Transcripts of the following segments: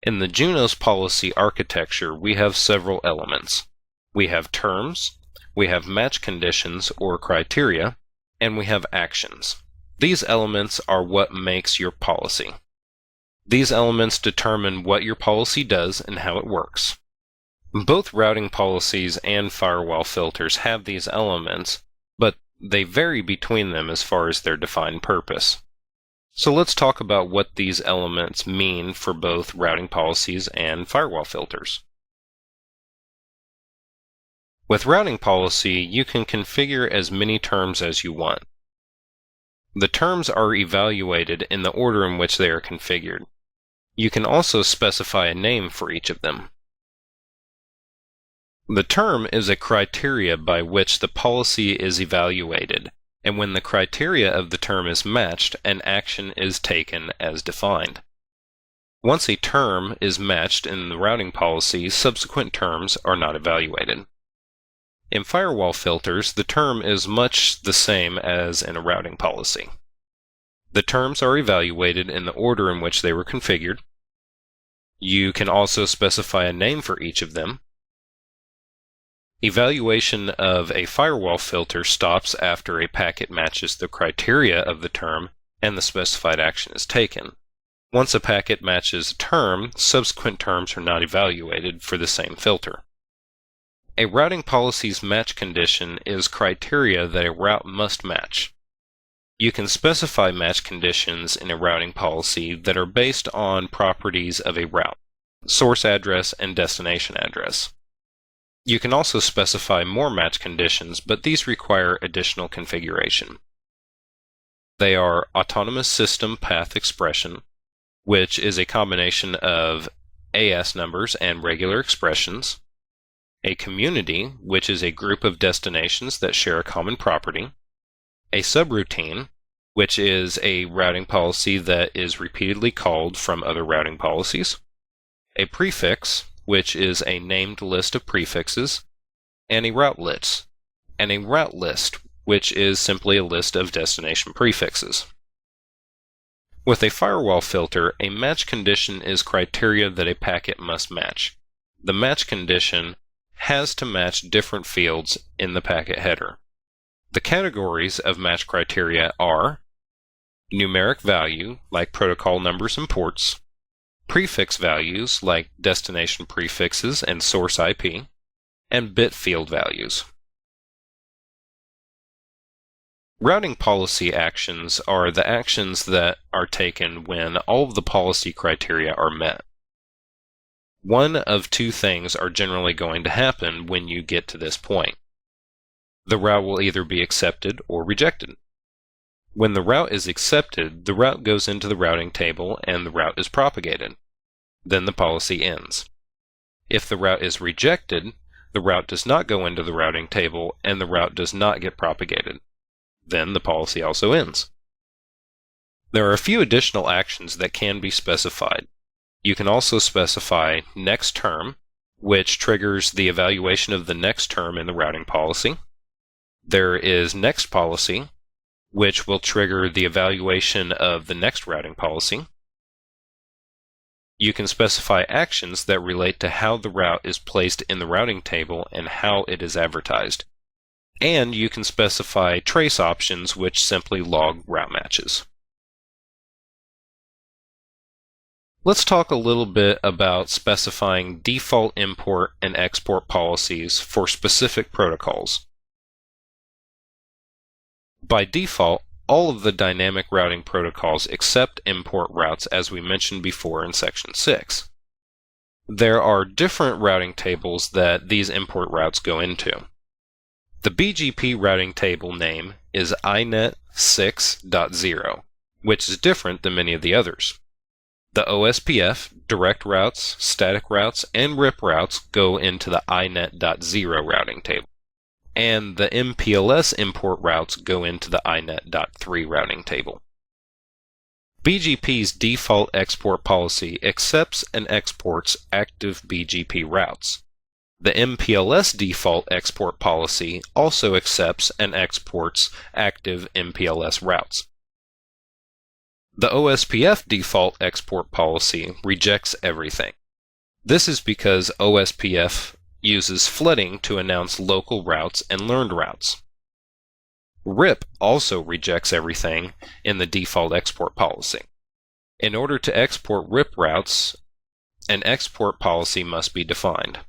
In the Junos policy architecture, we have several elements. We have terms, we have match conditions or criteria, and we have actions. These elements are what makes your policy. These elements determine what your policy does and how it works. Both routing policies and firewall filters have these elements, but they vary between them as far as their defined purpose. So let's talk about what these elements mean for both routing policies and firewall filters. With routing policy, you can configure as many terms as you want. The terms are evaluated in the order in which they are configured. You can also specify a name for each of them. The term is a criteria by which the policy is evaluated, and when the criteria of the term is matched, an action is taken as defined. Once a term is matched in the routing policy, subsequent terms are not evaluated. In firewall filters, the term is much the same as in a routing policy. The terms are evaluated in the order in which they were configured. You can also specify a name for each of them. Evaluation of a firewall filter stops after a packet matches the criteria of the term and the specified action is taken. Once a packet matches a term, subsequent terms are not evaluated for the same filter. A routing policy's match condition is criteria that a route must match. You can specify match conditions in a routing policy that are based on properties of a route, source address and destination address. You can also specify more match conditions, but these require additional configuration. They are Autonomous System Path Expression, which is a combination of AS numbers and regular expressions, a community, which is a group of destinations that share a common property, a subroutine, which is a routing policy that is repeatedly called from other routing policies, a prefix, which is a named list of prefixes, and a route list, which is simply a list of destination prefixes. With a firewall filter, a match condition is criteria that a packet must match. The match condition has to match different fields in the packet header. The categories of match criteria are numeric value, like protocol numbers and ports, prefix values, like destination prefixes and source IP, and bit field values. Routing policy actions are the actions that are taken when all of the policy criteria are met. One of two things are generally going to happen when you get to this point. The route will either be accepted or rejected. When the route is accepted, the route goes into the routing table and the route is propagated. Then the policy ends. If the route is rejected, the route does not go into the routing table and the route does not get propagated. Then the policy also ends. There are a few additional actions that can be specified. You can also specify next term, which triggers the evaluation of the next term in the routing policy. There is next policy, which will trigger the evaluation of the next routing policy. You can specify actions that relate to how the route is placed in the routing table and how it is advertised. And you can specify trace options, which simply log route matches. Let's talk a little bit about specifying default import and export policies for specific protocols. By default, all of the dynamic routing protocols accept import routes, as we mentioned before in Section 6. There are different routing tables that these import routes go into. The BGP routing table name is INET 6.0, which is different than many of the others. The OSPF, direct routes, static routes, and RIP routes go into the INET.0 routing table, and the MPLS import routes go into the INET.3 routing table. BGP's default export policy accepts and exports active BGP routes. The MPLS default export policy also accepts and exports active MPLS routes. The OSPF default export policy rejects everything. This is because OSPF uses flooding to announce local routes and learned routes. RIP also rejects everything in the default export policy. In order to export RIP routes, an export policy must be defined.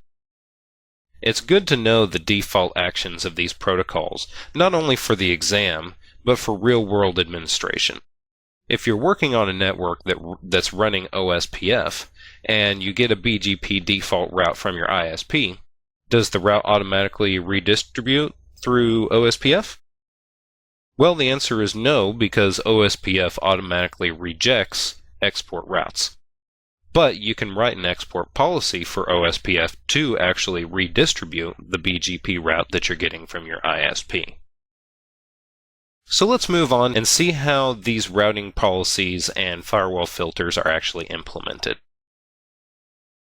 It's good to know the default actions of these protocols, not only for the exam, but for real-world administration. If you're working on a network that's running OSPF, and you get a BGP default route from your ISP, does the route automatically redistribute through OSPF? Well, the answer is no, because OSPF automatically rejects export routes. But you can write an export policy for OSPF to actually redistribute the BGP route that you're getting from your ISP. So let's move on and see how these routing policies and firewall filters are actually implemented.